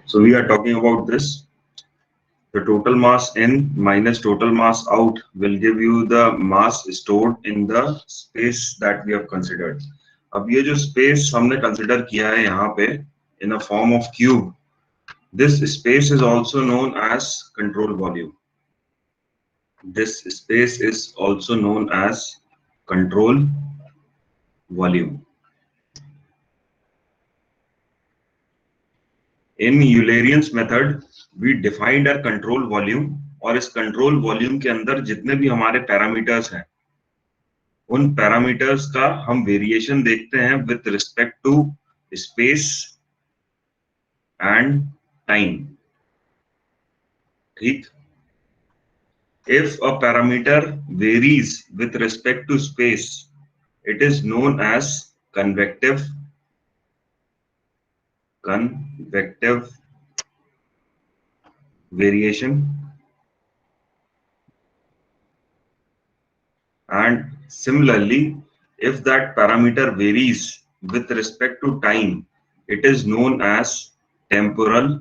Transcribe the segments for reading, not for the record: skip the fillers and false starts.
So we are talking about this. The total mass in minus total mass out will give you the mass stored in the space that we have considered. अब ये जो space हमने consider किया है यहाँ पे in a form of cube, this space is also known as control volume. This space is also known as control volume. In Eulerian's method, we defined our control volume और इस control volume के अंदर जितने भी हमारे parameters हैं, उन parameters का हम variation देखते हैं with respect to space and time. ठीक? If a parameter varies with respect to space, it is known as convective variation, and similarly, if that parameter varies with respect to time, it is known as temporal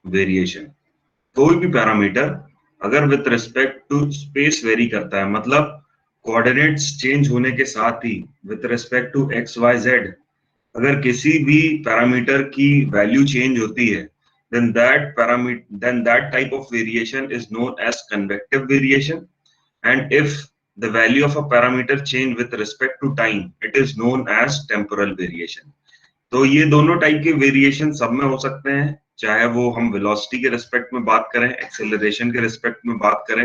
variation. कोई भी parameter अगर with respect to space vary करता है, मतलब coordinates change होने के साथ ही with respect to X Y Z, अगर किसी भी पैरामीटर की वैल्यू चेंज होती है, then that type of variation is known as convective variation. And if the value of a parameter change with respect to time, it is known as temporal variation. तो ये दोनों type के variation सब में हो सकते हैं, चाहे वो हम वेलोसिटी के रिस्पेक्ट में बात करें, एक्सेलरेशन के रिस्पेक्ट में बात करें.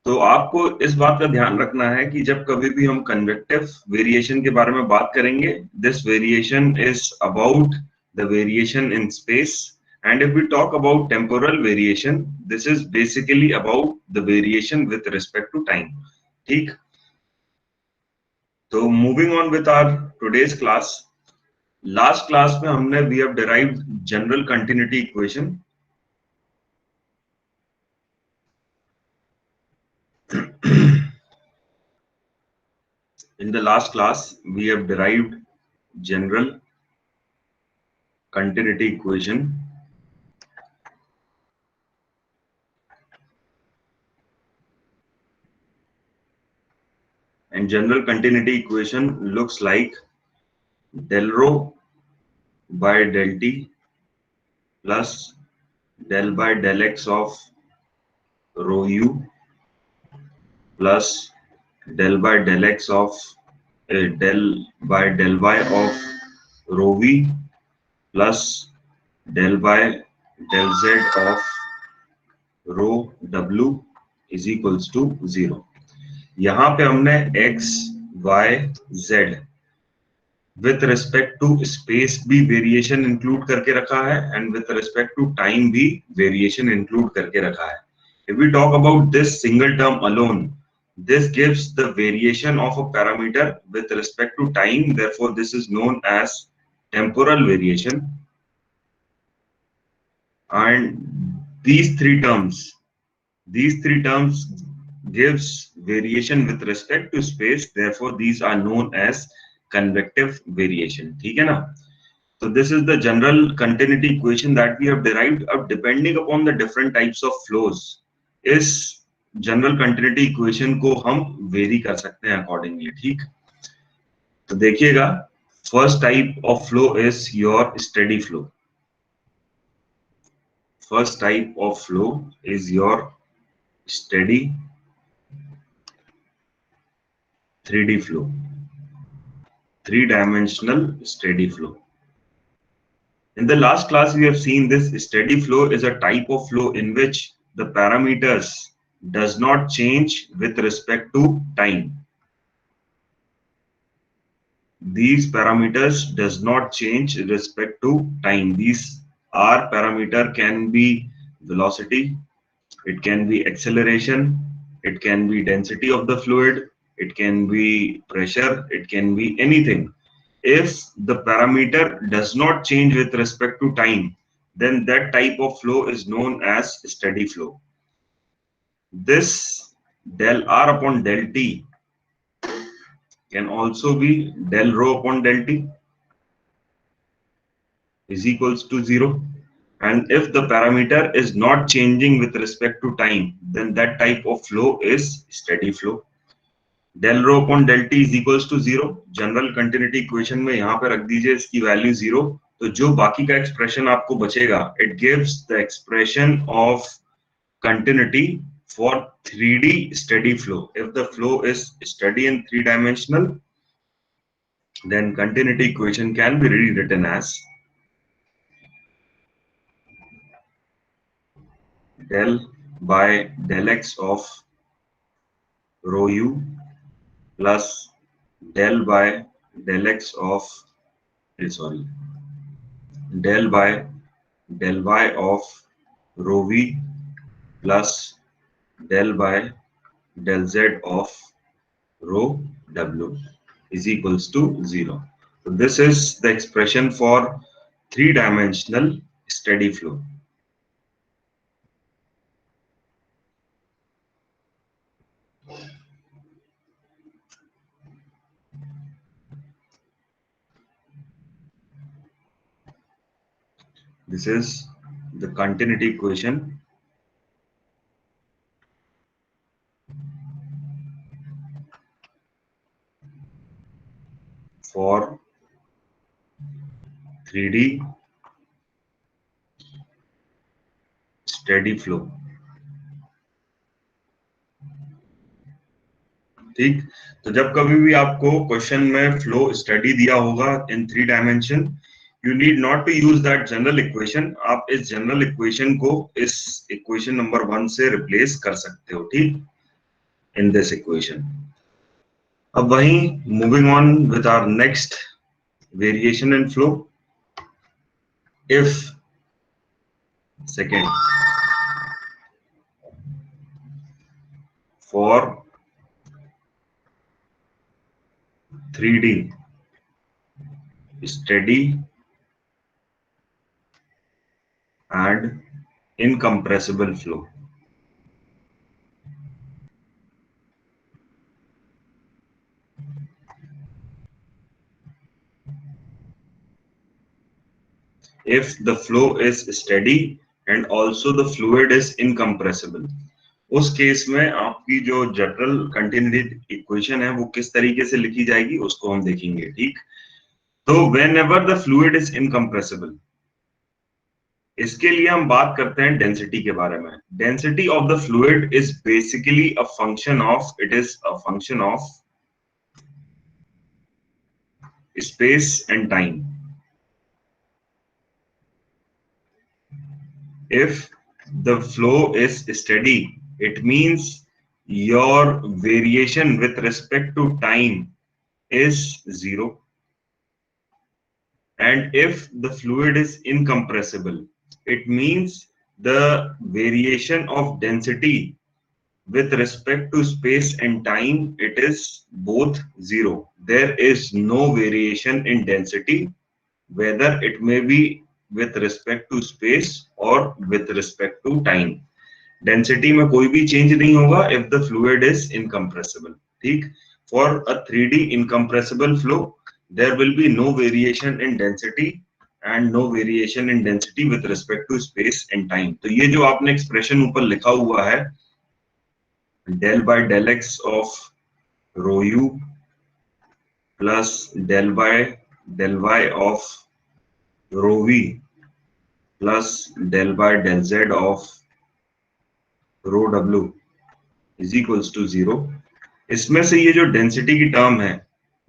तो आपको इस बात का ध्यान रखना है कि जब कभी भी हम कन्वेक्टिव वेरिएशन के बारे में बात करेंगे, this variation is about the variation in space, and if we talk about temporal variation, this is basically about the variation with respect to time. ठीक? तो moving on with our today's class. Last class में हमने we have derived general continuity equation. In the last class, we have derived general continuity equation. And general continuity equation looks like del rho by del t plus del by del x of rho u plus del by del x of del by del y of rho v plus del by del z of rho w is equals to 0. यहाँ पे हमने x, y, z with respect to space भी variation include करके रखा है and with respect to time भी variation include करके रखा है. If we talk about this single term alone, this gives the variation of a parameter with respect to time. Therefore, this is known as temporal variation. And these three terms gives variation with respect to space. Therefore, these are known as convective variation. ठीक है ना? So this is the general continuity equation that we have derived. अब depending upon the different types of flows, इस general continuity equation को हम vary कर सकते हैं accordingly. ठीक? तो देखिएगा, first type of flow is your steady flow. First type of flow is your steady 3D flow, three-dimensional steady flow. In the last class, we have seen this steady flow is a type of flow in which the parameters does not change with respect to time. These parameters does not change with respect to time. These are parameter can be velocity, it can be acceleration, it can be density of the fluid, it can be pressure, it can be anything. If the parameter does not change with respect to time, then that type of flow is known as steady flow. This del r upon del t can also be del rho upon del t is equals to 0. And if the parameter is not changing with respect to time, then that type of flow is steady flow. Del rho upon del t is equals to 0. General continuity equation में यहाँ पे रख दीजिए इसकी value 0. तो जो बाकी का एक्सप्रेशन आपको बचेगा, it gives the expression of continuity for 3D steady flow. If the flow is steady in 3-dimensional, then continuity equation can be rewritten as del by del x of rho u plus del by del x of del by del y of rho v plus del by del z of rho w is equals to 0. So this is the expression for 3-dimensional steady flow. This is the continuity equation for 3D steady flow. ठीक, तो जब कभी भी आपको question में flow steady दिया होगा in 3 dimension, you need not to use that general equation. आप इस जनरल इक्वेशन को इस इक्वेशन नंबर 1 से रिप्लेस कर सकते हो. ठीक, इन दिस इक्वेशन. अब वहीं moving on with our next variation in flow. If second for 3D steady and incompressible flow, if the flow is steady and also the fluid is incompressible, उस case में आपकी जो general continuity equation है वो किस तरीके से लिखी जाएगी उसको हम देखेंगे. ठीक, तो whenever the fluid is incompressible, इसके लिए हम बात करते हैं डेंसिटी के बारे में. Density of the fluid is basically a function of, it is a function of space and time. If the flow is steady, it means your variation with respect to time is 0. And if the fluid is incompressible, it means the variation of density with respect to space and time, it is both 0. There is no variation in density, whether it may be with respect to space or with respect to time. Density में कोई भी change नहीं होगा if the fluid is incompressible. ठीक, for a 3D incompressible flow, there will be no variation in density and no variation in density with respect to space and time. तो ये जो आपने expression ऊपर लिखा हुआ है, del by del x of rho u plus del by del y of rho v plus del by del z of rho w is equals to 0. इसमें से ये जो डेंसिटी की टर्म है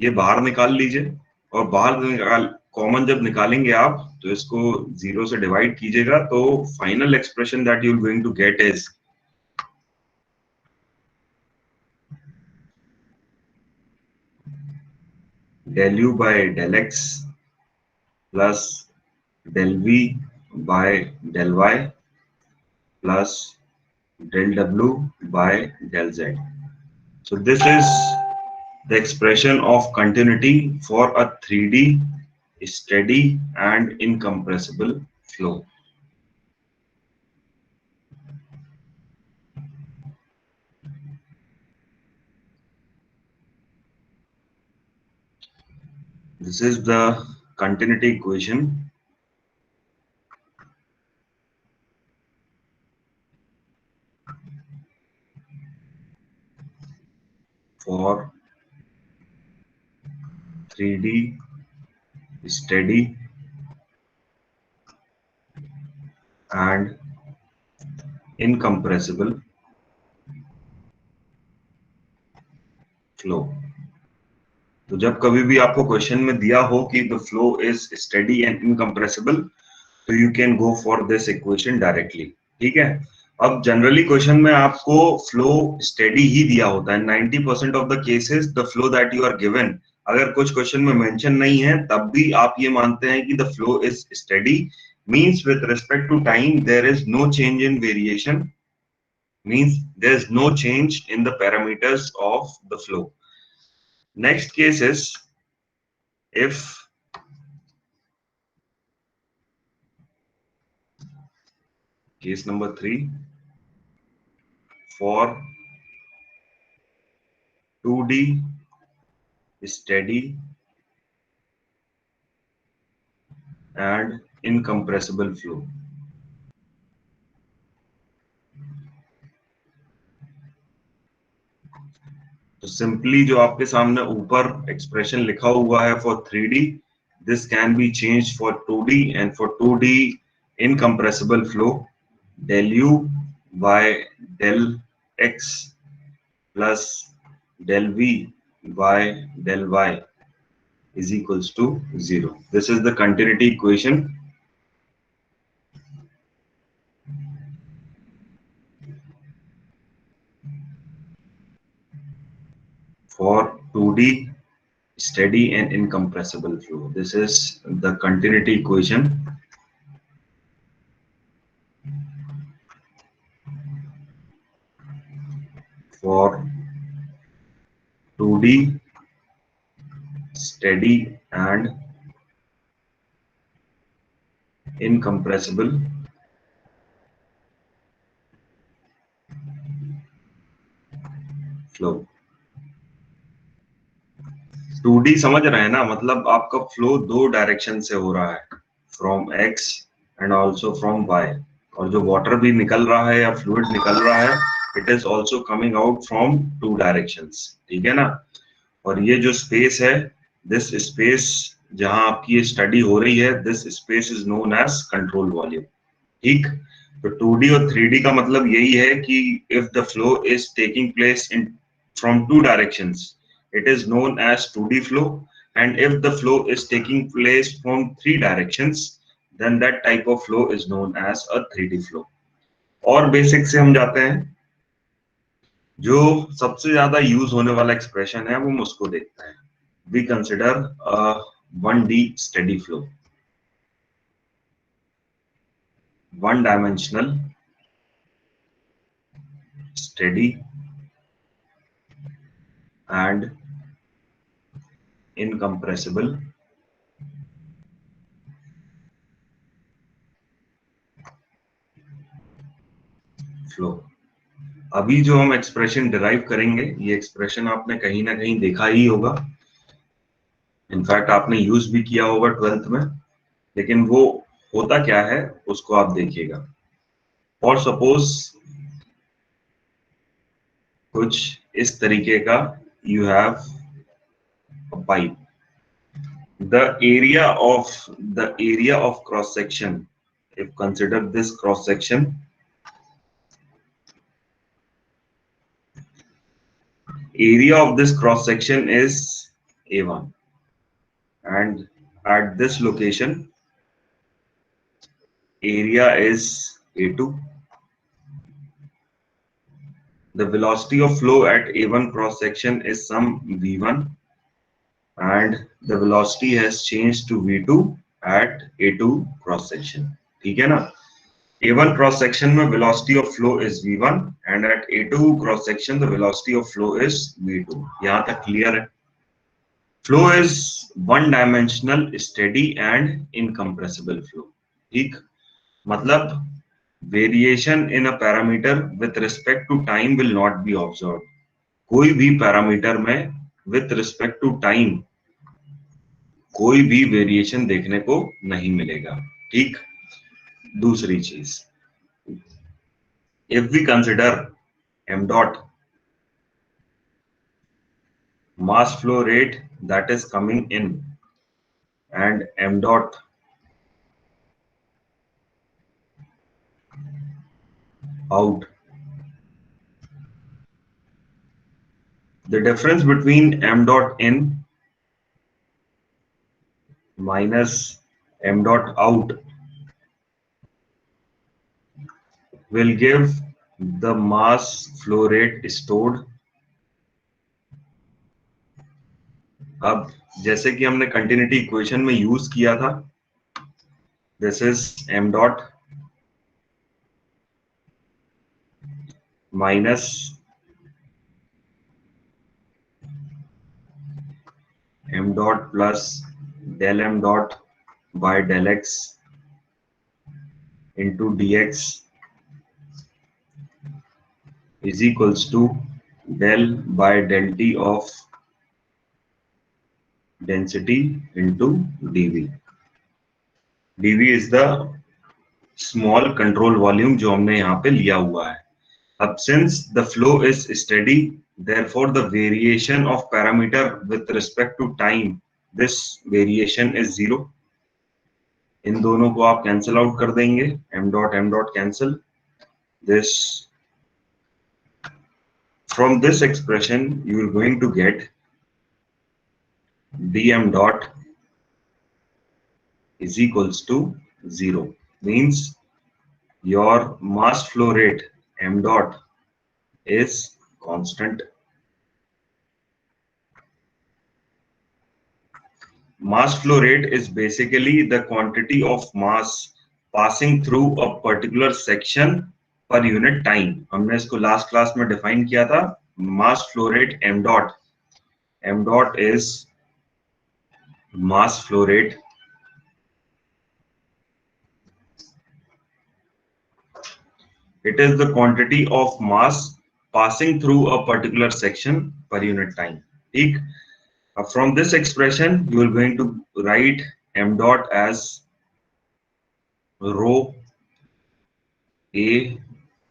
ये बाहर निकाल लीजिए, और बाहर निकाल कॉमन जब निकालेंगे आप तो इसको 0 से डिवाइड कीजिएगा, तो final expression that you are going to get is del u by del x plus del v by del y plus del w by del z. So this is the expression of continuity for a 3D steady and incompressible flow. This is the continuity equation for 3D steady and incompressible flow. तो जब कभी भी आपको question में दिया हो कि the flow is steady and incompressible, तो you can go for this equation directly. ठीक है। अब जनरली क्वेश्चन में आपको फ्लो स्टेडी ही दिया होता है 90% of the cases. The flow that you are given, अगर कुछ क्वेश्चन में मेंशन नहीं है तब भी आप ये मानते हैं कि the flow is steady, means with respect to time there is no change in variation, means there is no change in the parameters of the flow. Next case is if case number 3 for 2D steady and incompressible flow. तो simply जो आपके सामने ऊपर expression लिखा हुआ है for 3D, this can be change for 2D, and for 2D incompressible flow, del u by del x plus del v by del y is equals to 0. This is the continuity equation for 2D steady and incompressible flow. This is the continuity equation for 2D steady and incompressible flow. 2D समझ रहे हैं ना, मतलब आपका flow दो direction से हो रहा है, from x and also from y, और जो वाटर भी निकल रहा है या फ्लूइड निकल रहा है, it is also coming out from two directions. ठीक है ना। और ये जो स्पेस है, दिस स्पेस जहां आपकी ये स्टडी हो रही है, this space is known as control volume. ठीक। तो 2D और 3D का मतलब यही है कि if the flow is taking place in from two directions, it is known as 2D flow, and if the flow is taking place from three directions, then that type of flow is known as a 3D flow. और basic से हम जाते हैं, जो सबसे ज्यादा use होने वाला एक्सप्रेशन है वो हम उसको देखते हैं। We consider 1D steady flow, one dimensional steady and incompressible flow। अभी जो हम एक्सप्रेशन डिराइव करेंगे, ये एक्सप्रेशन आपने कहीं ना कहीं देखा ही होगा, इनफैक्ट आपने यूज भी किया होगा 12th में, लेकिन वो होता क्या है उसको आप देखिएगा। और सपोज कुछ इस तरीके का you have a pipe, the area of cross section, if consider this cross section, area of this cross section is A1, and at this location area is A2. The velocity of flow at A1 cross section is some V1, and the velocity has changed to V2 at A2 cross section. ठीक है ना। A1 cross section में velocity of flow is V1, and at A2 cross section the velocity of flow is V2. यहाँ तक clear है। Flow is one dimensional steady and incompressible flow। ठीक, मतलब variation in a parameter with respect to time will not be observe. कोई भी parameter में with respect to time कोई भी वेरिएशन देखने को नहीं मिलेगा। ठीक। दूसरी चीज, if we consider m dot mass flow rate that is coming in and m dot out, the difference between m dot in minus m dot out will give the mass flow rate stored. अब जैसे कि हमने continuity equation में use किया था, this is m dot minus m dot plus del m dot by del x into dx is equals to del by del t of density into dv. dv is the small control volume जो हमने यहाँ पे लिया हुआ है. अब since the flow is steady, therefore the variation of parameter with respect to time, this variation is zero. इन दोनों को आप कैंसिल आउट कर देंगे, m dot cancel. This, from this expression you are going to get dm dot is equals to 0, means your mass flow rate m dot is constant. Mass flow rate is basically the quantity of mass passing through a particular section per unit time. हमने इसको last class में define किया था. Mass flow rate m dot is mass flow rate it is the quantity of mass passing through a particular section per unit time. ठीक. From this expression you are going to write m dot as rho a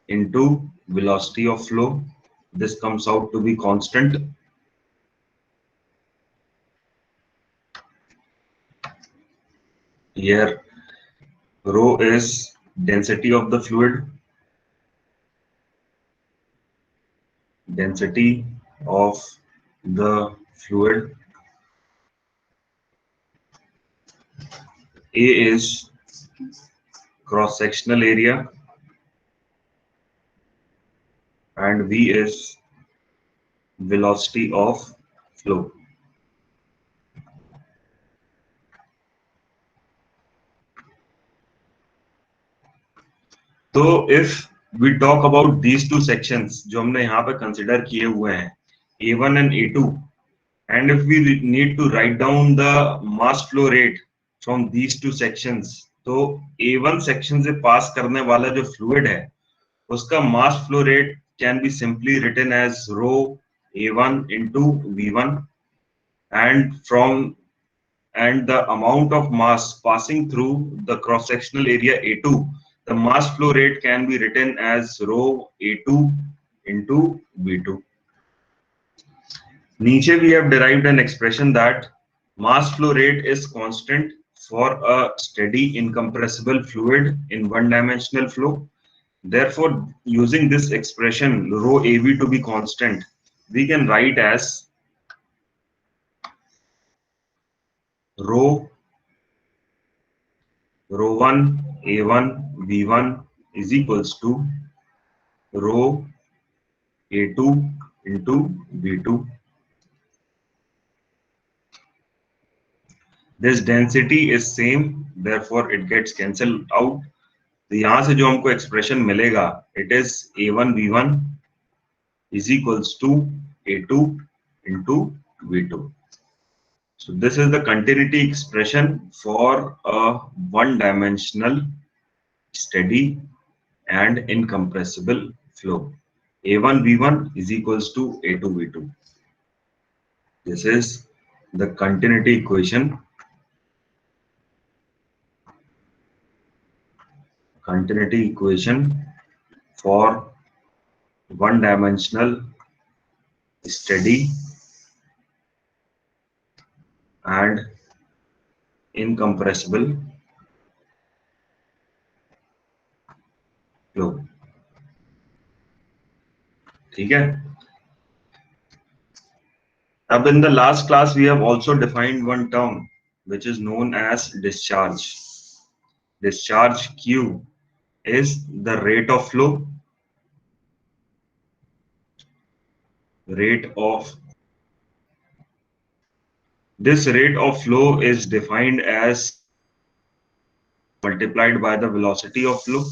into velocity of flow. This comes out to be constant. Here rho is density of the fluid, density of the fluid. A is cross sectional area and V is velocity of flow. तो if we talk about these two sections जो हमने यहाँ पे consider किए हुए हैं, A1 and A2, and if we need to write down the mass flow rate from these two sections, तो A1 section से पास करने वाला जो फ्लूइड है उसका mass flow rate can be simply written as rho A1 into V1, and the amount of mass passing through the cross sectional area A2, the mass flow rate can be written as rho A2 into V2. नीचे we have derived an expression that mass flow rate is constant for a steady incompressible fluid in one-dimensional flow. Therefore, using this expression rho AV to be constant, we can write as rho 1 A1 V1 is equals to rho A2 into V2. This density is same, therefore it gets cancelled out. तो यहां से जो हमको expression मिलेगा, it is A1 V1 is equals to A2 into V2. So this is the continuity expression for a one-dimensional steady and incompressible flow. A1 V1 is equals to A2 V2. This is the continuity equation continuity equation for one-dimensional steady and incompressible flow. ठीक है. Now, in the last class, we have also defined one term which is known as discharge. Discharge Q is the rate of flow. This rate of flow is defined as multiplied by the velocity of flow.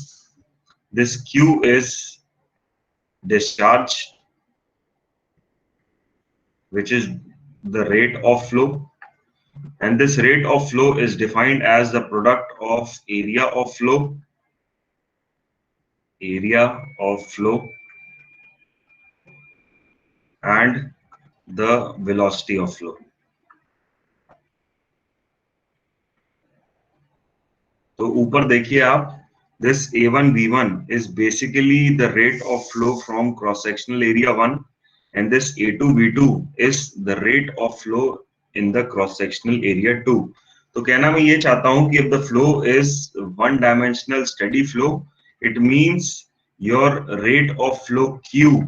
This Q is discharge, which is the rate of flow, and this rate of flow is defined as the product of area of flow and the velocity of flow. तो ऊपर देखिए आप, this A1 V1 is basically the rate of flow from cross sectional area 1, and this A2 V2 is the rate of flow in the cross sectional area 2. तो कहना मैं ये चाहता हूं कि if the flow is one dimensional steady flow, it means your rate of flow Q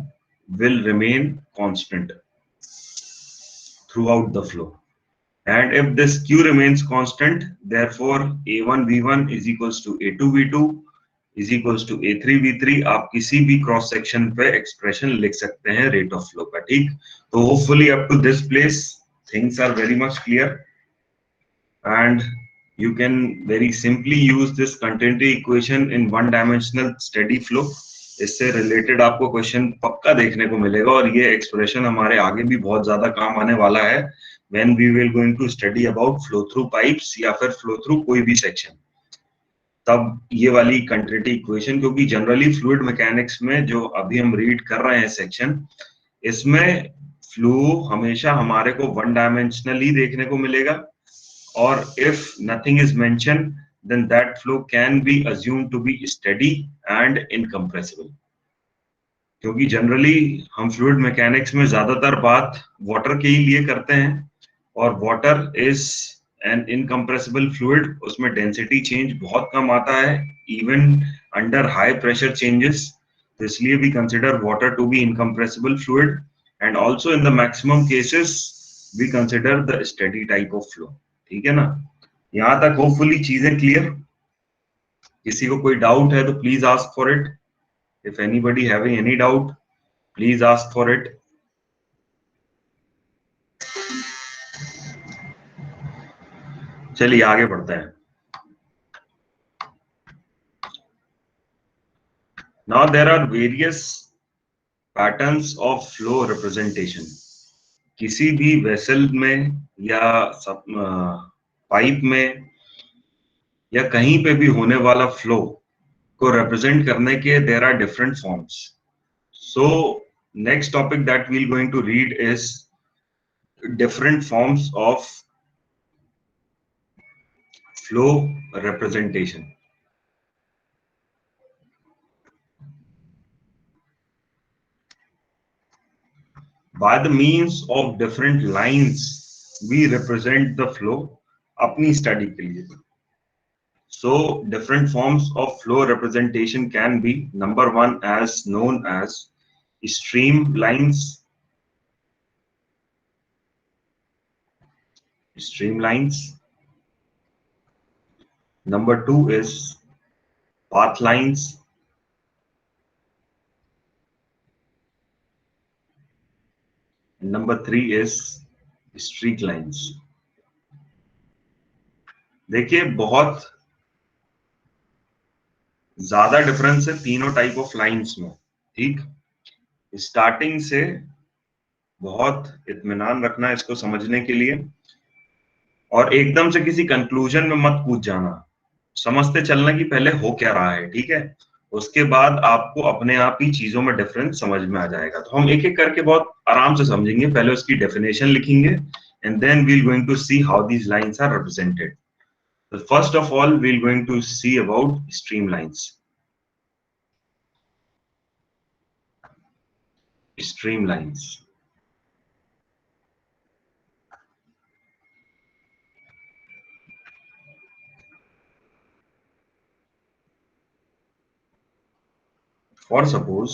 will remain constant throughout the flow. And if this Q remains constant, therefore A1 V1 is equals to A2 V2 is equals to A3 V3. आप किसी भी cross section पे expression लिख सकते हैं rate of flow का. ठीक, तो hopefully up to this place things are very much clear and you can very simply use this continuity equation in one dimensional steady flow. इससे रिलेटेड आपको question पक्का देखने को मिलेगा और ये एक्सप्रेशन हमारे आगे भी बहुत ज्यादा काम आने वाला है when we will going to study about flow through pipes या फिर flow through कोई भी सेक्शन. तब ये वाली कंटिन्यूटी इक्वेशन, क्योंकि जनरली फ्लूइड मैकेनिक्स में जो अभी हम रीड कर रहे हैं सेक्शन, इसमें फ्लो हमेशा हमारे को वन डायमेंशनल ही देखने को मिलेगा, और if nothing is mentioned then that flow can be assumed to be steady and incompressible. क्योंकि जनरली हम फ्लूइड मैकेनिक्स में ज्यादातर बात वाटर के ही लिए करते हैं, और water is an incompressible fluid. उसमें डेंसिटी चेंज बहुत कम आता है even under high pressure changes. तो इसलिए we consider water to be incompressible fluid, and also in the maximum cases we consider the steady type of flow. ठीक है ना, यहां तक होपफुली चीजें क्लियर. किसी को कोई डाउट है तो please ask for it. If anybody having any doubt please ask for it. चलिए आगे बढ़ते हैं. Now there are various patterns of flow representation. किसी भी वेसल में या पाइप में या कहीं पे भी होने वाला फ्लो को रिप्रेजेंट करने के there are different forms. So next topic that we're going to read is different forms of flow representation. By the means of different lines we represent the flow अपनी स्टडी के लिए. So different forms of flow representation can be, number one as known as streamlines. Number two is path lines. Number three is streak lines. देखिए बहुत ज्यादा difference है तीनों type of lines में. ठीक, स्टार्टिंग से बहुत इत्मीनान रखना है इसको समझने के लिए, और एकदम से किसी कंक्लूजन में मत कूद जाना. समझते चलना कि पहले हो क्या रहा है. ठीक है, उसके बाद आपको अपने आप ही चीजों में डिफरेंस समझ में आ जाएगा. तो हम एक एक करके बहुत आराम से समझेंगे. पहले उसकी डेफिनेशन लिखेंगे and then we are going to see how these lines are represented. So first of all, we're going to see about streamlines. Streamlines. और सपोज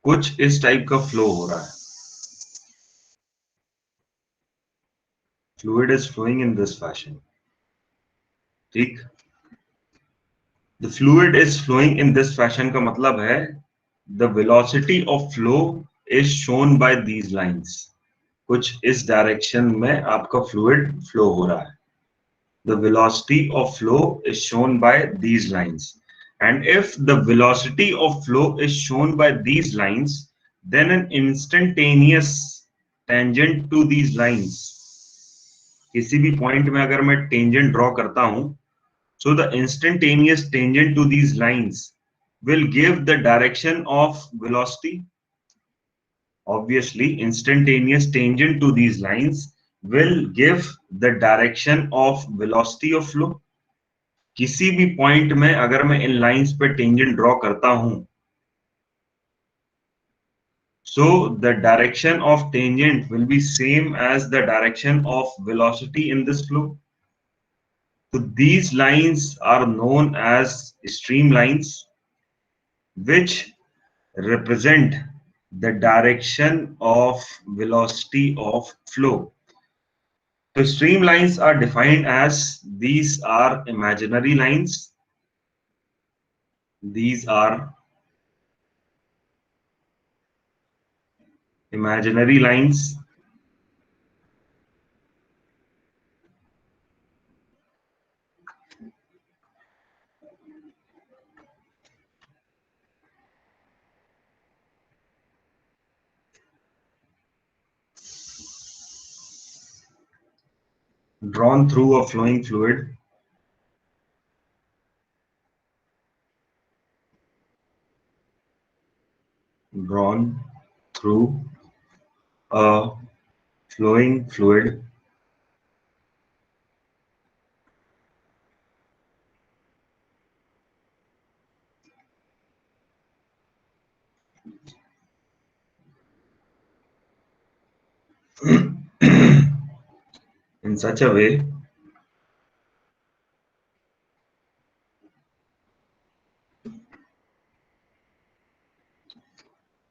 कुछ इस टाइप का फ्लो हो रहा है, fluid is flowing in this fashion, ठीक। The fluid is flowing in this fashion का मतलब है the velocity of flow is shown by these lines. कुछ इस डायरेक्शन में आपका फ्लूइड फ्लो हो रहा है। The velocity of flow is shown by these lines. And if the velocity of flow is shown by these lines, then an instantaneous tangent to these lines, किसी भी point में अगर मैं टेंजेंट ड्रॉ करता हूं, so the instantaneous tangent to these lines will give the direction of velocity. Obviously, instantaneous tangent to these lines will give the direction of velocity of flow. किसी भी point में अगर मैं इन लाइंस पे tangent draw करता हूं, so the direction of tangent will be same as the direction of velocity in this flow. So these lines are known as streamlines, which represent the direction of velocity of flow. So streamlines are defined as these are imaginary lines. These are imaginary lines drawn through a flowing fluid drawn through a flowing fluid in such a way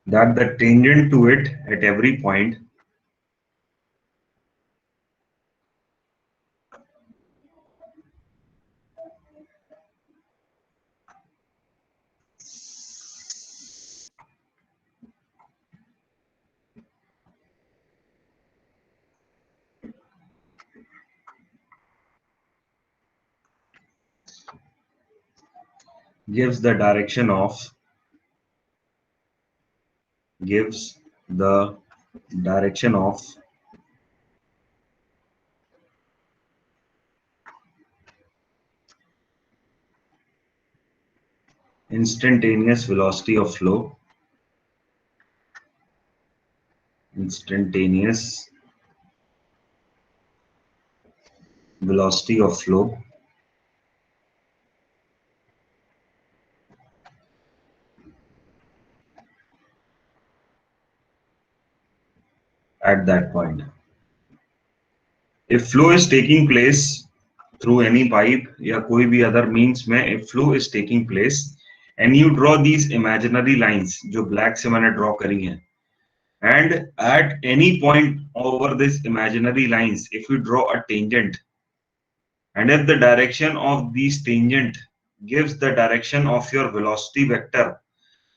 that the tangent to it at every point gives the direction of gives the direction of instantaneous velocity of flow, instantaneous velocity of flow at that point. If flow is taking place through any pipe या कोई भी other means में, if flow is taking place and you draw these imaginary lines जो black से मैंने draw करी हैं, and at any point over this imaginary lines if you draw a tangent, and if the direction of these tangent gives the direction of your velocity vector,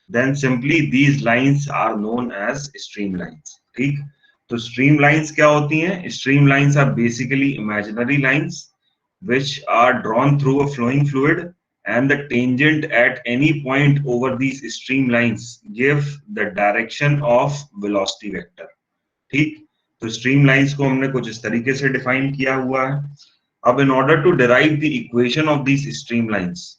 then simply these lines are known as streamlines. ठीक, तो streamlines क्या होती हैं? Streamlines are basically imaginary lines which are drawn through a flowing fluid, and the tangent at any point over these streamlines give the direction of velocity vector. ठीक, तो streamlines को हमने कुछ इस तरीके से डिफाइन किया हुआ है। अब in order to derive the equation of these streamlines,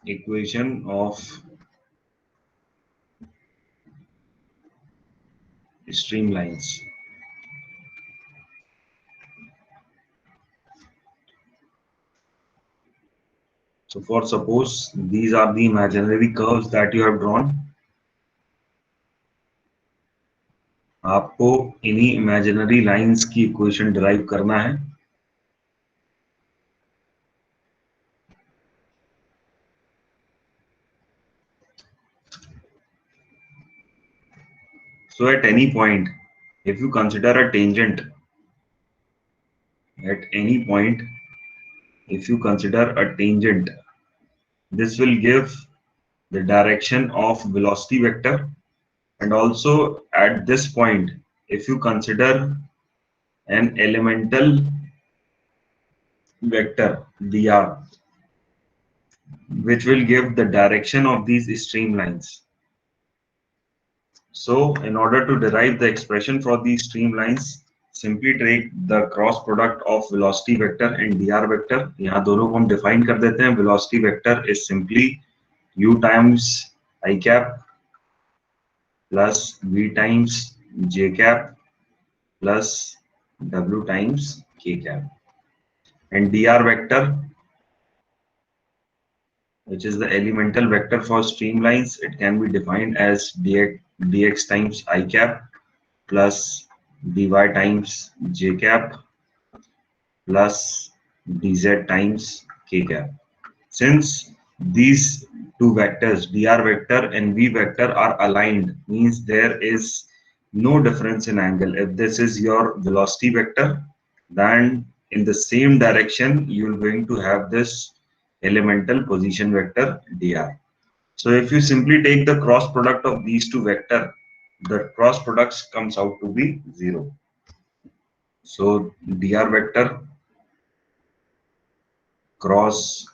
equation of streamlines. So for suppose these are the imaginary curves that you have drawn. आपको इन्हीं imaginary lines की equation derive करना है. So at any point, if you consider a tangent, at any point, if you consider a tangent, this will give the direction of velocity vector, and also at this point, if you consider an elemental vector dr, which will give the direction of these streamlines. So in order to derive the expression for these streamlines, simply take the cross product of velocity vector and dr vector. यहाँ दोनों को हम define कर देते हैं. Velocity vector is simply u times I cap plus v times j cap plus w times k cap, and dr vector, which is the elemental vector for streamlines, it can be defined as dx times I cap plus dy times j cap plus dz times k cap. Since these two vectors, dr vector and v vector, are aligned, means there is no difference in angle. If this is your velocity vector, then in the same direction you are going to have this elemental position vector dr. So if you simply take the cross product of these two vectors, the cross products comes out to be 0. So dr vector cross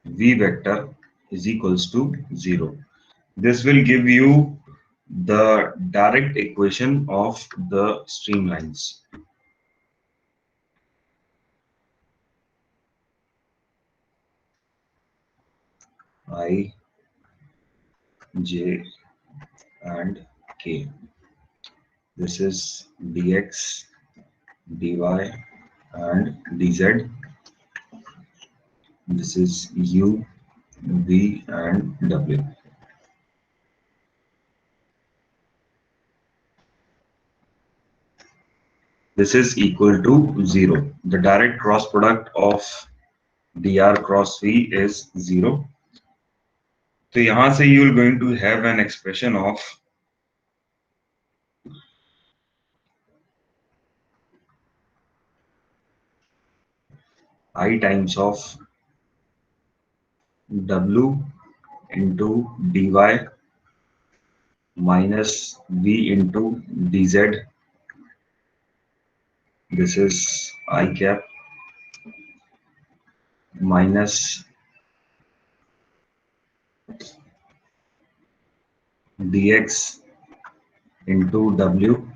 v vector is equals to 0. This will give you the direct equation of the streamlines. I, j and k. This is dx, dy and dz. This is u, v and w. This is equal to 0. The direct cross product of dr cross v is 0. So यहाँ से you are going to have an expression of I times of w into dy minus v into dz. This is I cap minus dx into w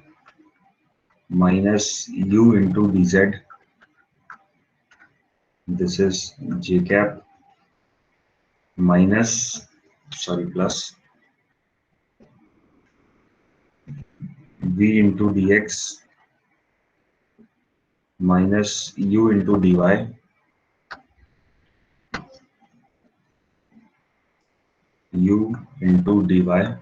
minus u into dz. This is j cap minus, plus v into dx minus u into dy u into dy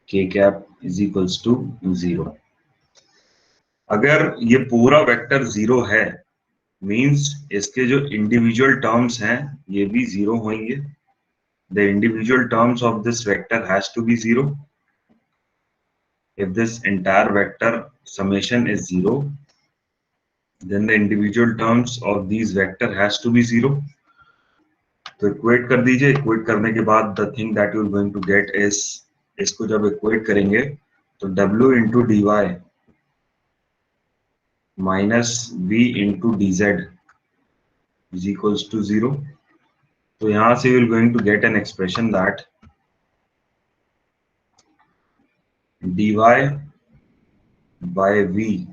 k cap is equals to 0. अगर ये पूरा vector 0 है, means इसके जो individual terms हैं ये भी 0 होंगे. The individual terms of this vector has to be 0. If this entire vector summation is 0, then the individual terms of these vector has to be 0. तो इक्वेट कर दीजिए. इक्वेट करने के बाद the thing that you are going to get is, इसको जब equate करेंगे तो w into dy minus v into dz is equals to 0. तो यहाँ से you are going to get an expression that dy by v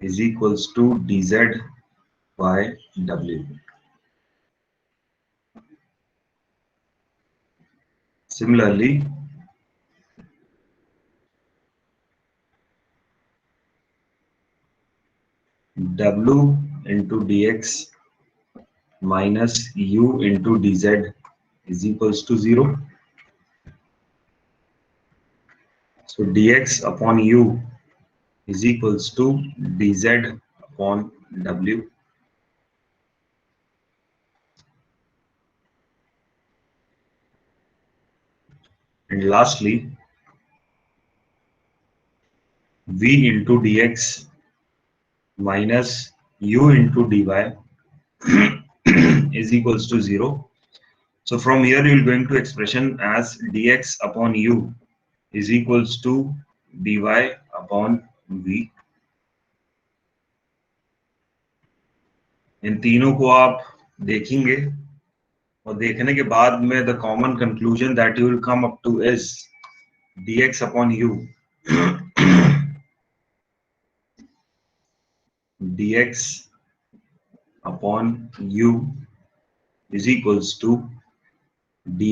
is equals to dz by w. Similarly, W into dx minus u into dz is equals to 0. So dx upon u is equals to dz upon w. And lastly, v into dx minus u into dy is equals to 0. So from here you will going to expression as dx upon u is equals to dy upon v. इन तीनों को आप देखेंगे और देखने के बाद में the common conclusion that you will come up two is dx upon u dx upon u is equals to dy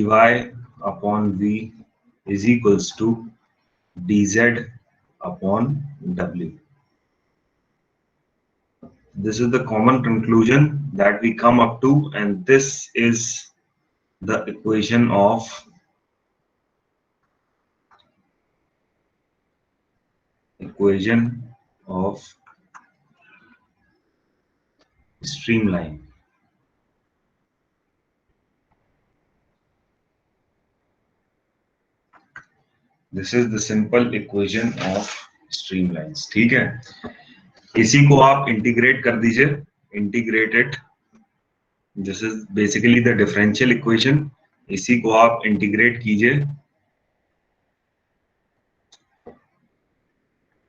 upon v is equals to dz upon w. This is the common conclusion that we come up to, and this is the equation of streamline. This is the simple equation of streamlines. ठीक है, इसी को आप integrate कर दीजिए. Integrate it. This is basically the differential equation. इसी को आप इंटीग्रेट कीजिए.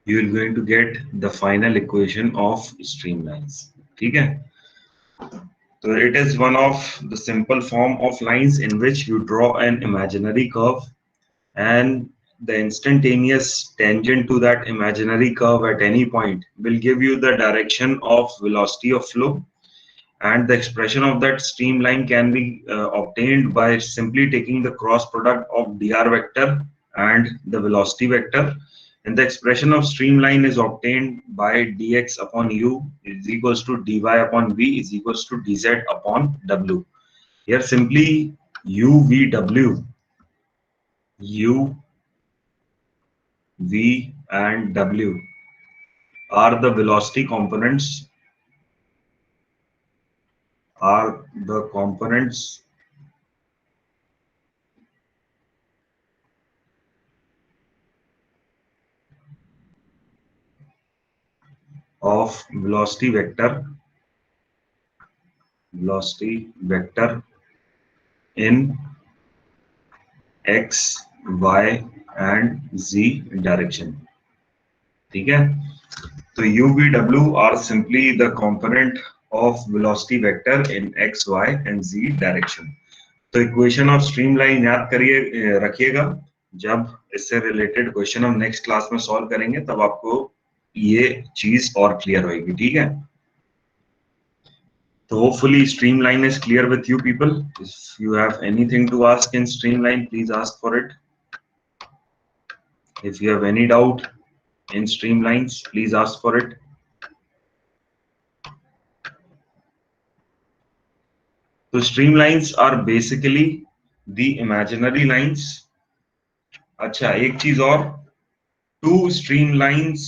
You will going to get the final equation of streamlines. ठीक है. So it is one of the simple form of lines in which you draw an imaginary curve, and the instantaneous tangent to that imaginary curve at any point will give you the direction of velocity of flow, and the expression of that streamline can be obtained by simply taking the cross product of dr vector and the velocity vector, and the expression of streamline is obtained by dx upon u is equals to dy upon v is equals to dz upon w. Here simply u v w, u v and w are the velocity components, of velocity vector in x, y and z direction. ठीक है. तो u v w are simply the component of velocity vector in x, y and z direction. तो equation of streamline याद करिए, रखिएगा. जब इससे related question हम नेक्स्ट क्लास में सॉल्व करेंगे तब आपको ये चीज और क्लियर होगी. ठीक है. So hopefully streamline is clear with you people. If you have anything to ask in streamline, please ask for it. If you have any doubt in streamlines, please ask for it. So streamlines are basically the imaginary lines. अच्छा, एक चीज और, two streamlines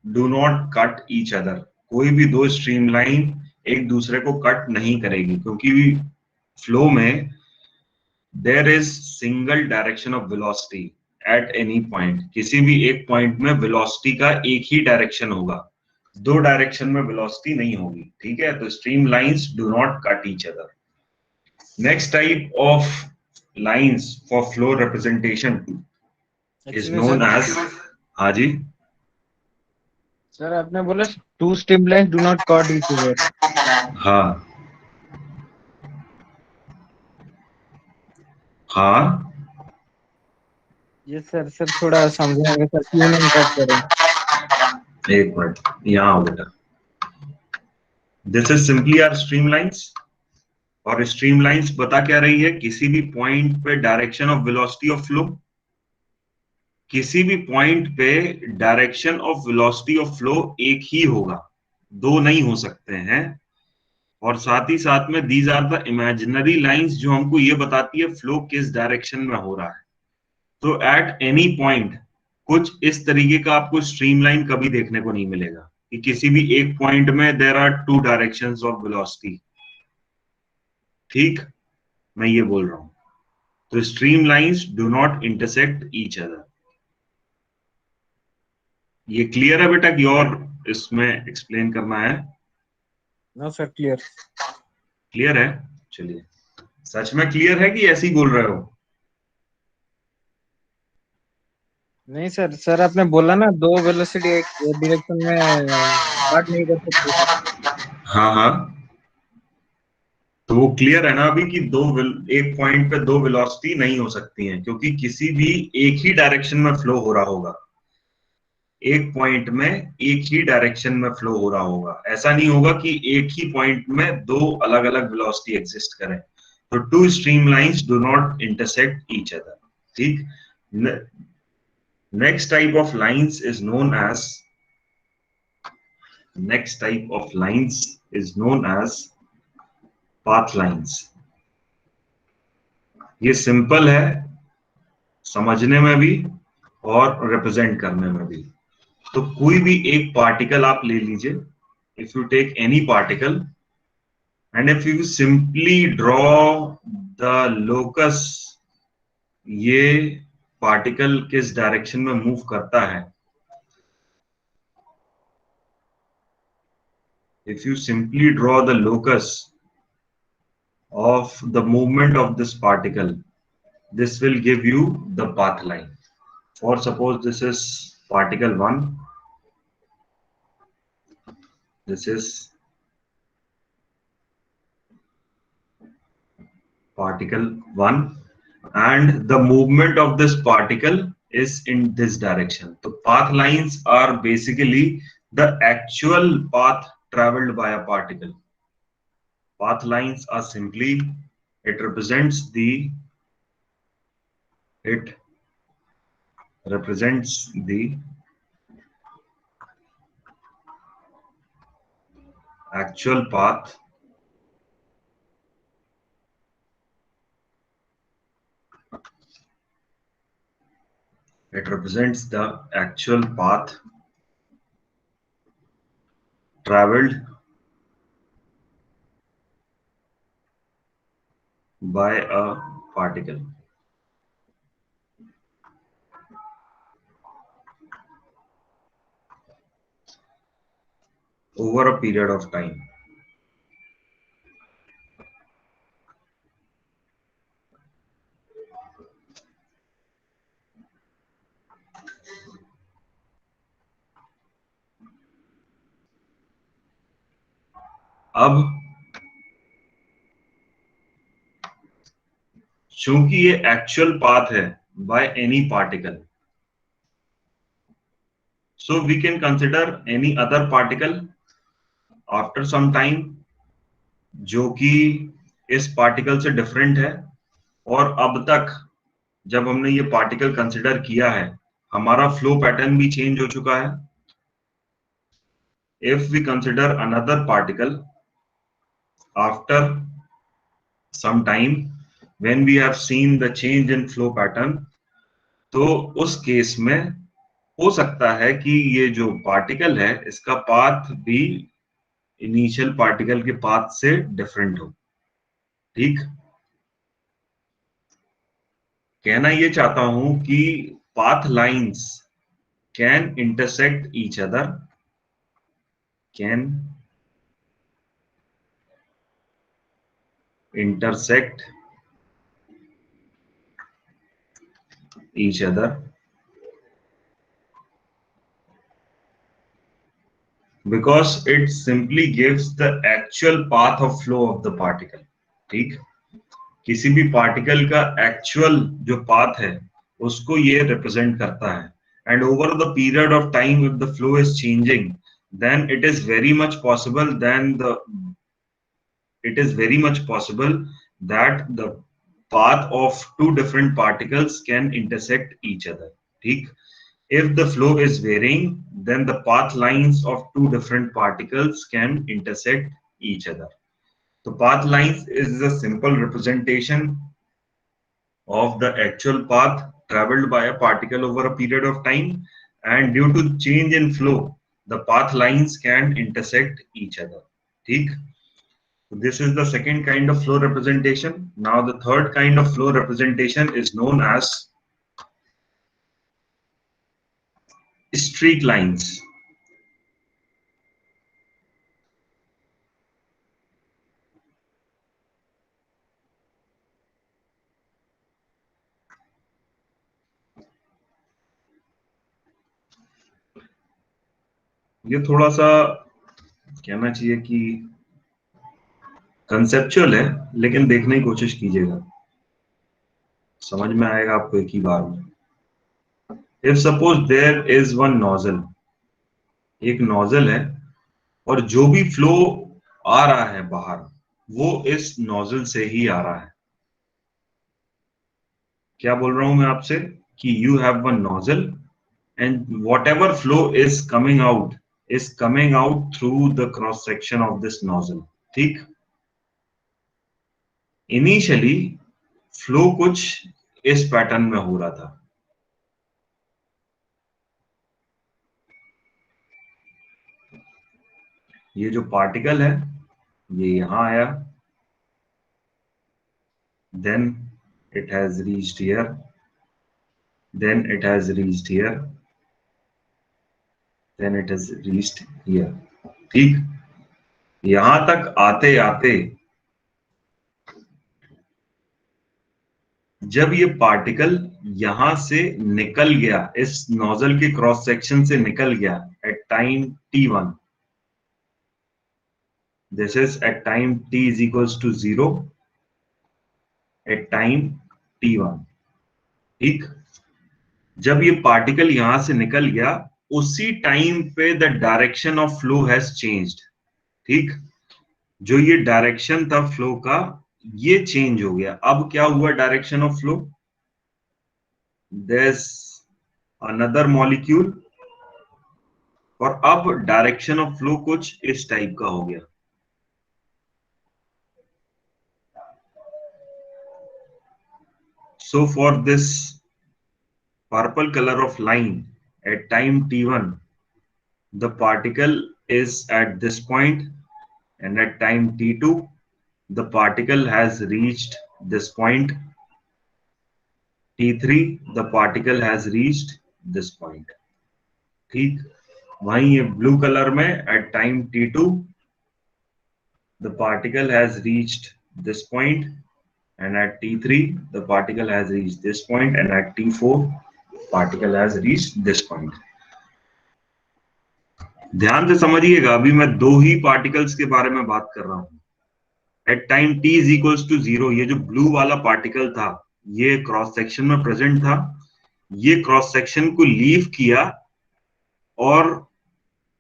do not cut each other. कोई भी दो streamline एक दूसरे को कट नहीं करेगी, क्योंकि फ्लो में there is single direction of velocity at any point. किसी भी एक पॉइंट में वेलोसिटी का एक ही डायरेक्शन होगा, दो डायरेक्शन में वेलोसिटी नहीं होगी. ठीक है. तो streamlines do not cut each other. Next type of lines for flow representation is known as, हाँ जी सर, आपने बोला two streamline do not cut each other. हाँ हाँ ये सर थोड़ा समझाएंगे सर, क्यों नहीं कट करें? एक मिनट, यहाँ आओ बेटा. This is simply our streamlines. और स्ट्रीमलाइंस बता क्या रही है, किसी भी पॉइंट पे direction of velocity of flow, किसी भी पॉइंट पे direction of velocity of flow एक ही होगा, दो नहीं हो सकते हैं। और साथ ही साथ में these are the imaginary lines जो हमको ये बताती है फ्लो किस डायरेक्शन में हो रहा है। तो एट एनी पॉइंट कुछ इस तरीके का आपको स्ट्रीमलाइन कभी देखने को नहीं मिलेगा कि किसी भी एक पॉइंट में there are two directions of velocity. ठीक, मैं ये बोल रहा हूं। तो streamlines do not intersect each other. ये क्लियर है बेटा कि और इसमें एक्सप्लेन करना है? No sir, clear. क्लियर है, चलिए। सच में क्लियर है कि ऐसे ही बोल रहे हो? नहीं सर, सर आपने बोला ना दो वेलोसिटी एक डायरेक्शन में पार्ट नहीं कर सकते सर। हाँ हाँ, तो वो क्लियर है ना अभी कि एक पॉइंट पे दो वेलोसिटी नहीं हो सकती हैं, क्योंकि किसी भी एक ही डायरेक्शन में फ्लो हो रहा होगा, एक पॉइंट में एक ही डायरेक्शन में फ्लो हो रहा होगा। ऐसा नहीं होगा कि एक ही पॉइंट में दो अलग अलग वेलोसिटी एग्जिस्ट करें। तो two streamlines do not intersect each other. ठीक, next type of lines is known as next type of lines is known as path lines। ये सिंपल है समझने में भी और रिप्रेजेंट करने में भी। तो कोई भी एक पार्टिकल आप ले लीजिए, if you take any particle and if you simply draw the locus, ये पार्टिकल किस डायरेक्शन में मूव करता है, if you simply draw the locus of the movement of this particle, this will give you the path line. For suppose this is particle 1, this is particle 1, and the movement of this particle is in this direction. So path lines are basically the actual path traveled by a particle. Path lines are simply, it represents the actual path traveled by a particle over a period of time. अब चूंकि ये actual path है by any particle, so we can consider any other particle after some time जो कि इस particle से different है। और अब तक जब हमने ये पार्टिकल कंसिडर किया है, हमारा फ्लो पैटर्न भी चेंज हो चुका है। If we consider another particle after some time when we have seen the change in flow pattern, तो उस केस में हो सकता है कि ये जो पार्टिकल है इसका पाथ भी इनिशियल पार्टिकल के पाथ से डिफरेंट हो। ठीक, कहना ये चाहता हूं कि path lines can intersect each other, can intersect each other because it simply gives the actual path of flow of the particle। ठीक, किसी भी पार्टिकल का एक्चुअल जो पाथ है उसको ये रिप्रेजेंट करता है। And over the period of time if the flow is changing, then it is very much possible then the it is very much possible that the path of two different particles can intersect each other. ठीक? If the flow is varying, then the path lines of two different particles can intersect each other. So path lines is a simple representation of the actual path traveled by a particle over a period of time, and due to change in flow, the path lines can intersect each other. ठीक? So this is the second kind of flow representation. Now the third kind of flow representation is known as streak lines. ये थोड़ा सा कहना चाहिए कि conceptual है, लेकिन देखने की कोशिश कीजिएगा, समझ में आएगा आपको एक ही बार में. If suppose there is one nozzle, एक नोजल है और जो भी फ्लो आ रहा है बाहर वो इस नोजल से ही आ रहा है. क्या बोल रहा हूं मैं आपसे कि you have one nozzle and whatever flow is coming out through the cross section of this nozzle. ठीक? इनिशियली फ्लो कुछ इस पैटर्न में हो रहा था. ये जो पार्टिकल है ये यहां आया, then it has reached here, then it has reached here, then it has reached here. ठीक? यहां तक आते आते जब ये पार्टिकल यहां से निकल गया, इस नोजल के क्रॉस सेक्शन से निकल गया at time t1, this is at time t is equals to 0 at time t1. ठीक? जब ये पार्टिकल यहां से निकल गया उसी टाइम पे the direction of flow has changed. ठीक? जो ये डायरेक्शन था फ्लो का ये चेंज हो गया. अब क्या हुआ direction of flow? there's another molecule और अब डायरेक्शन ऑफ फ्लो कुछ इस टाइप का हो गया. So for this purple color of line at time t1, the particle is at this point, and at time t2 the particle has reached this point, t3 the particle has reached this point. ठीक? वहीं ये blue colour में at time t2 the particle has reached this point, and at t3 the particle has reached this point, and at t4 particle has reached this point. ध्यान से समझिएगा, अभी मैं दो ही पार्टिकल्स के बारे में बात कर रहा हूं. At time t is equals to 0 ये जो ब्लू वाला पार्टिकल था ये क्रॉस सेक्शन में प्रेजेंट था, ये क्रॉस सेक्शन को लीव किया और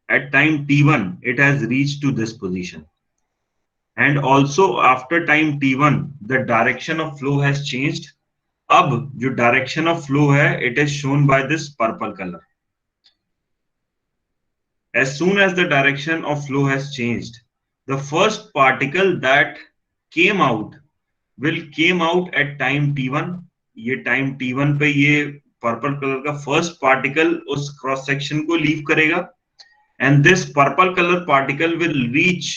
at time t1 it has reached to this position, and also after time t1 the direction of flow has changed. अब जो डायरेक्शन ऑफ फ्लो है it is shown by this purple color. As soon as the direction of flow has changed, the first particle that came out will came out at time t1. ये time t1 पे ये purple colour का first particle उस cross section को leave करेगा, and this purple color particle will reach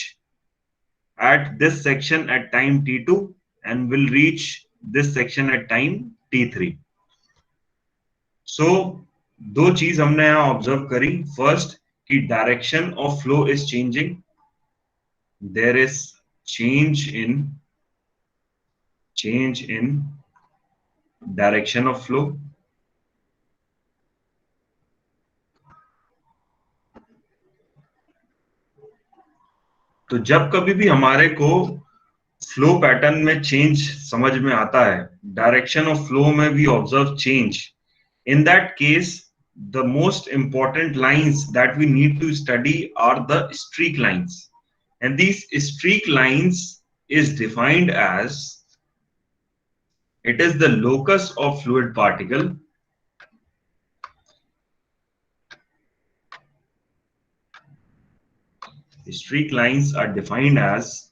at this section at time t2 and will reach this section at time t3. So दो चीज हमने यहां ऑब्जर्व करी. फर्स्ट कि direction of flow is changing, there is change in direction of flow. तो जब कभी भी हमारे को फ्लो पैटर्न में चेंज समझ में आता है, डायरेक्शन ऑफ फ्लो में भी observe change, in that case the most important lines that we need to study are the streak lines, and these streak lines is defined as it is the locus of fluid particle streak lines are defined as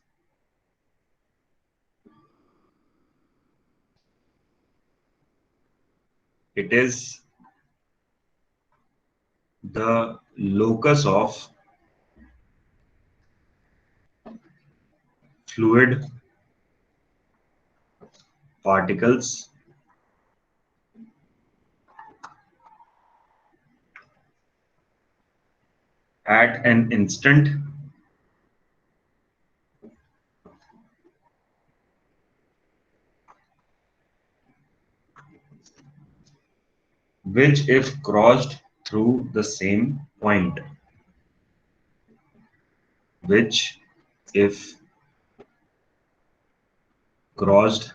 it is the locus of fluid particles at an instant which if crossed through the same point, which if crossed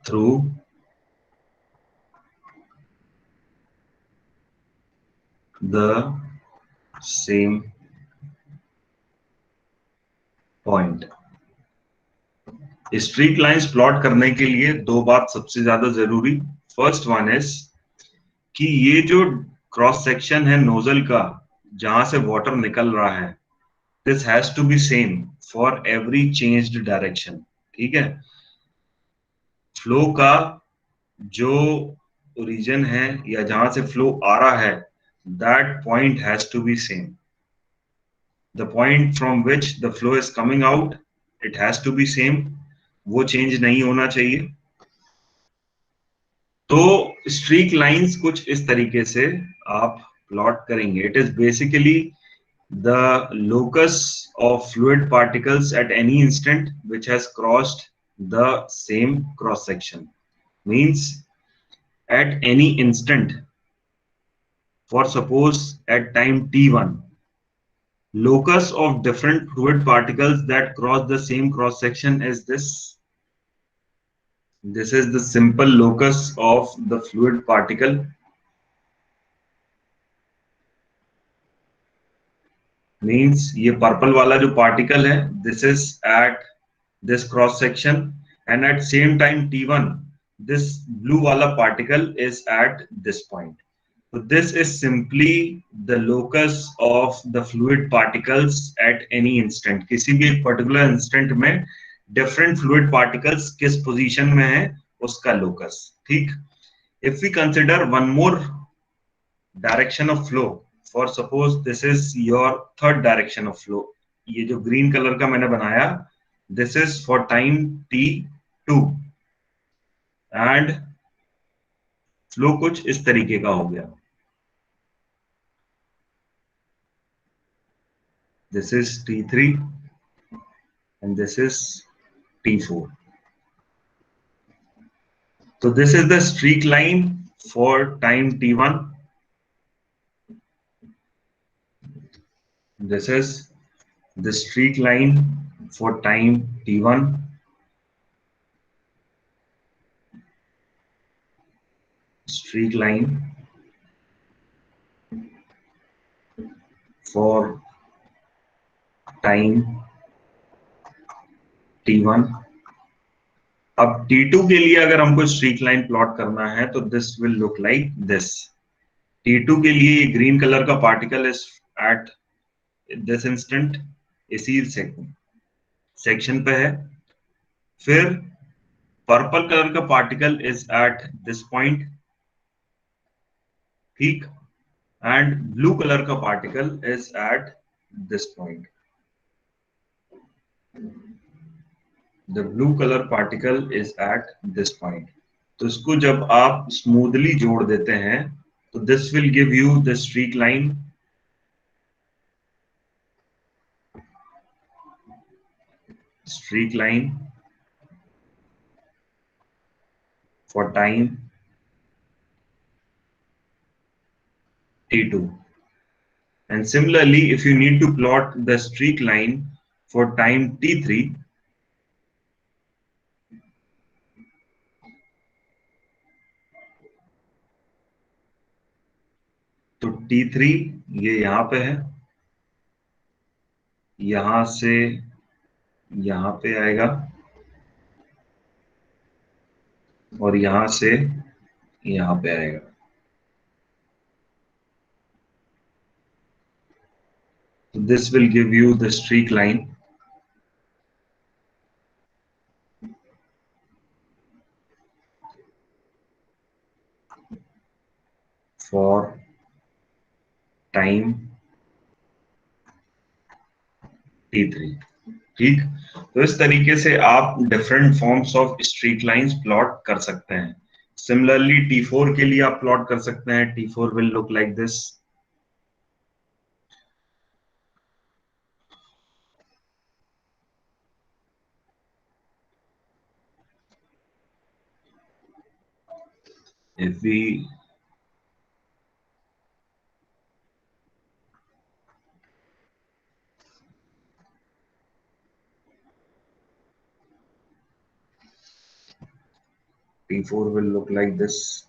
through the same point। Streak lines plot करने के लिए दो बात सबसे ज्यादा जरूरी। First one is कि ये जो क्रॉस सेक्शन है नोजल का जहां से वाटर निकल रहा है, this has to be same for every changed direction. ठीक है, फ्लो का जो ओरिजिन है या जहां से फ्लो आ रहा है, that point has to be same. The point from which the flow is coming out, it has to be same, वो चेंज नहीं होना चाहिए। तो स्ट्रीक लाइंस कुछ इस तरीके से आप प्लॉट करेंगे। It is basically the locus of fluid particles at any instant which has crossed the same cross section. Means at any instant, for suppose at time t1, locus of different fluid particles that cross the same cross section is this. This is the simple locus of the fluid particle। Means ये purple वाला जो particle है, this is at this cross section, and at same time t1 this blue wala particle is at this point। So this is simply the locus of the fluid particles at any instant। किसी भी एक particular instant में different fluid particles किस position में है उसका locus। ठीक, if we consider one more direction of flow, for suppose this is your third direction of flow, ये जो green color का मैंने बनाया, this is for time t2 and flow कुछ इस तरीके का हो गया। This is T3 and this is T4। So this is the streak line for time T1। This is the streak line for time T1। Streak line for time T1। अब T2 के लिए अगर हमको स्ट्रीक लाइन प्लॉट करना है तो this will look like this. T2 के लिए ये ग्रीन कलर का particle is at this instant, इसी सेक्शन पे है। फिर पर्पल कलर का particle is at this point, ठीक, एंड ब्लू कलर का particle is at this point. The blue colour particle is at this point. तो इसको जब आप स्मूथली जोड़ देते हैं तो this will give you the streak line. Streak line for time T2। And similarly, if you need to plot the streak line for time T3, तो T3 ये यहां पे है यहां से यहां पे आएगा और यहां से यहां पे आएगा। This will give you the streak line for time t3। ठीक, तो इस तरीके से आप different forms of streak lines plot कर सकते हैं। सिमिलरली t4 के लिए आप प्लॉट कर सकते हैं। t4 will look like this. If we T4 will look like this.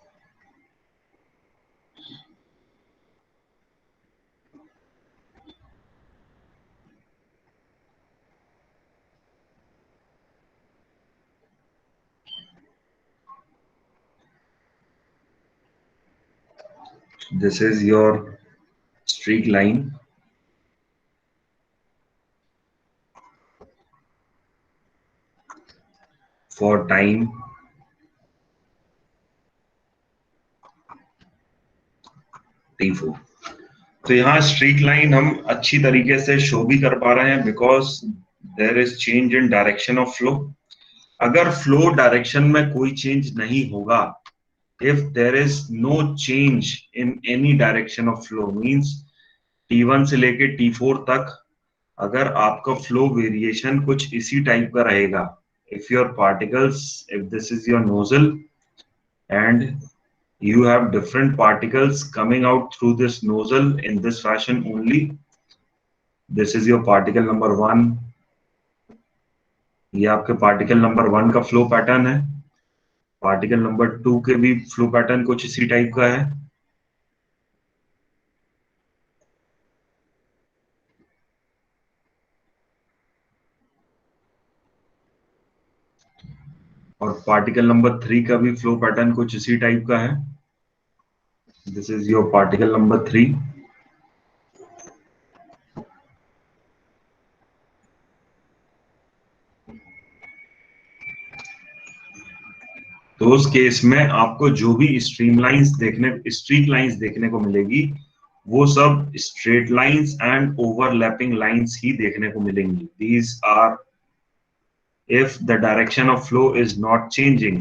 This is your streak line for time T4। तो यहाँ स्ट्रीक लाइन हम अच्छी तरीके से शो भी कर पा रहे हैं because there is change in direction of flow. अगर फ्लो डायरेक्शन में कोई चेंज नहीं होगा, if there is no change in any direction of flow means T1 से लेके T4 तक अगर आपका फ्लो वेरिएशन कुछ इसी टाइप का रहेगा, if your particles, if this is your nozzle and you have different particles coming out through this nozzle in this fashion only, this is your particle number 1, ये आपके particle number 1 का flow pattern है। Particle number 2 के भी flow pattern कुछ इसी type का है। और पार्टिकल नंबर 3 का भी फ्लो पैटर्न कुछ इसी टाइप का है। This is your particle number 3। तो उस केस में आपको जो भी स्ट्रीक लाइंस देखने को मिलेगी वो सब straight lines and overlapping lines ही देखने को मिलेंगी। These are if the direction of flow is not changing,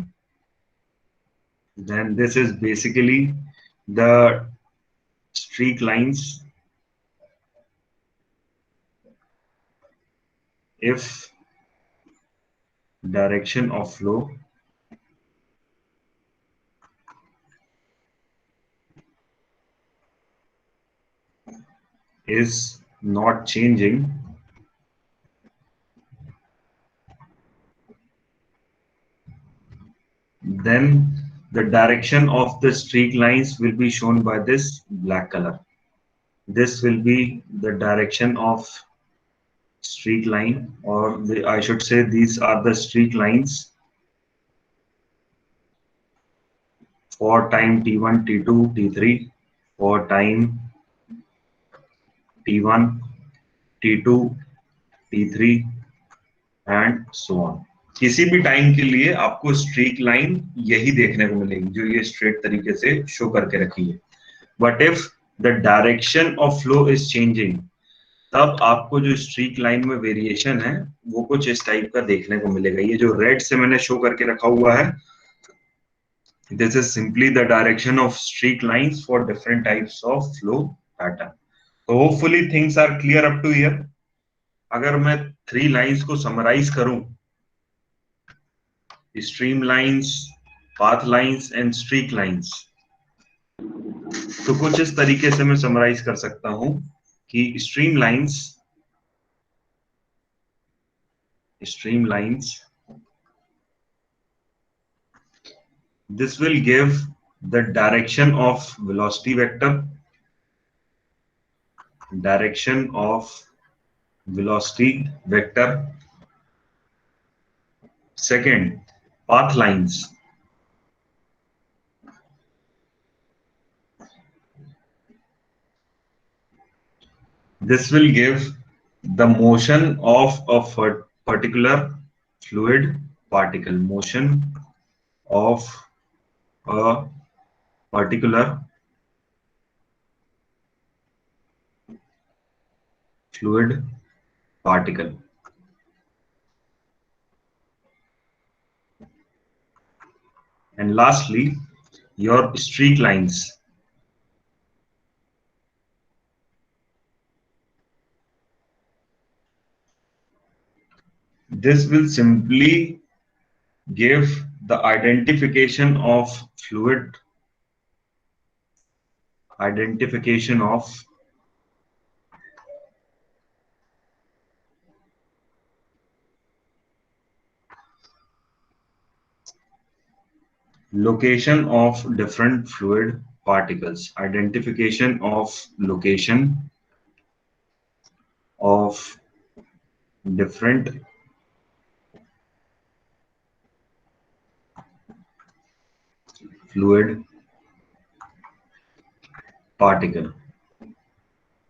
then this is basically the streak lines if direction of flow is not changing, then the direction of the streak lines will be shown by this black color. This will be the direction of streak line, or I should say these are the streak lines for time t1, t2, t3, for time t1, t2, t3 and so on. किसी भी time के लिए आपको streak line यही देखने को मिलेगी जो ये स्ट्रेट तरीके से शो करके रखी है। But if the direction of flow is changing, तब आपको जो स्ट्रीक लाइन में वेरिएशन है वो कुछ इस टाइप का देखने को मिलेगा। ये जो रेड से मैंने शो करके रखा हुआ है, this is simply the direction of streak lines for different types of flow pattern. तो hopefully things are clear up to here. अगर मैं 3 लाइंस को समराइज करूं, stream lines, path lines and streak lines, तो कुछ इस तरीके से मैं समराइज कर सकता हूं कि stream lines this will give the direction of velocity vector, direction of velocity vector. Second, path lines. This will give the motion of a particular fluid particle. Motion of a particular fluid particle. And lastly, your streak lines. This will simply give the identification of fluid, identification of location of different fluid particles, identification of location of different fluid particle.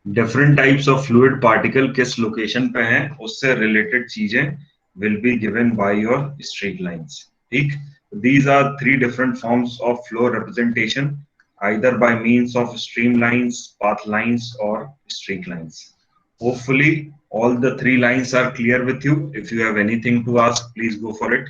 Different types of fluid particle किस location पे हैं उससे related चीजें will be given by your straight lines. ठीक, these are three different forms of flow representation, either by means of streamlines, path lines, or streak lines. Hopefully all the three lines are clear with you. If you have anything to ask, please go for it.